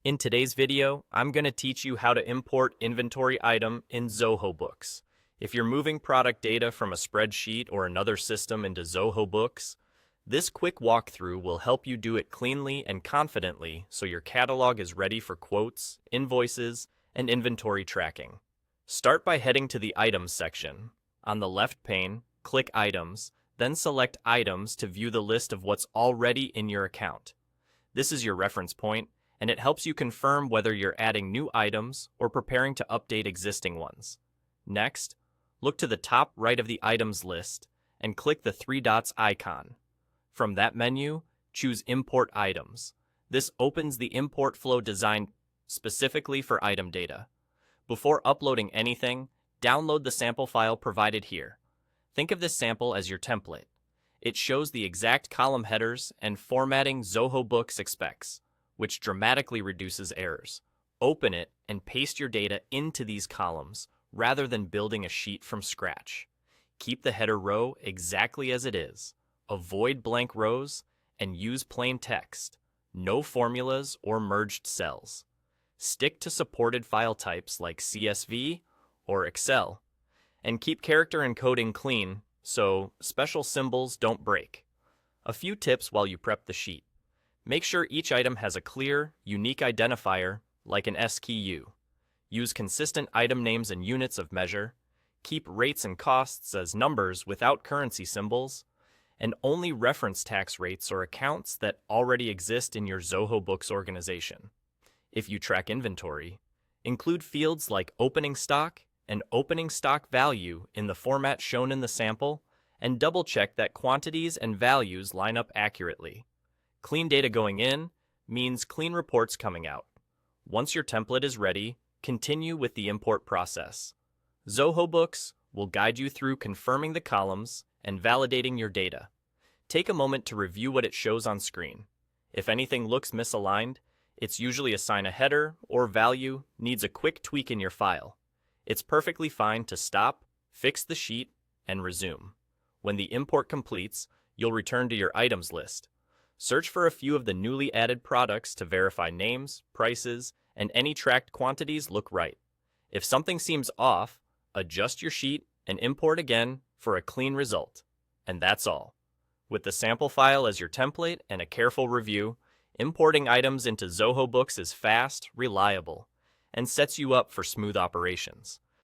In today's video, I'm going to teach you how to import inventory item in Zoho Books. If you're moving product data from a spreadsheet or another system into Zoho Books, this quick walkthrough will help you do it cleanly and confidently so your catalog is ready for quotes, invoices, and inventory tracking. Start by heading to the Items section. On the left pane, click Items, then select Items to view the list of what's already in your account. This is your reference point, and it helps you confirm whether you're adding new items or preparing to update existing ones. Next, look to the top right of the items list and click the three dots icon. From that menu, choose Import Items. This opens the import flow designed specifically for item data. Before uploading anything, download the sample file provided here. Think of this sample as your template. It shows the exact column headers and formatting Zoho Books expects, which dramatically reduces errors. Open it and paste your data into these columns rather than building a sheet from scratch. Keep the header row exactly as it is. Avoid blank rows and use plain text. No formulas or merged cells. Stick to supported file types like CSV or Excel. And keep character encoding clean so special symbols don't break. A few tips while you prep the sheet. Make sure each item has a clear, unique identifier, like an SKU. Use consistent item names and units of measure. Keep rates and costs as numbers without currency symbols. And only reference tax rates or accounts that already exist in your Zoho Books organization. If you track inventory, include fields like opening stock and opening stock value in the format shown in the sample, and double-check that quantities and values line up accurately. Clean data going in means clean reports coming out. Once your template is ready, continue with the import process. Zoho Books will guide you through confirming the columns and validating your data. Take a moment to review what it shows on screen. If anything looks misaligned, it's usually a sign a header or value needs a quick tweak in your file. It's perfectly fine to stop, fix the sheet, and resume. When the import completes, you'll return to your items list. Search for a few of the newly added products to verify names, prices, and any tracked quantities look right. If something seems off, adjust your sheet and import again for a clean result. And that's all. With the sample file as your template and a careful review, importing items into Zoho Books is fast, reliable, and sets you up for smooth operations.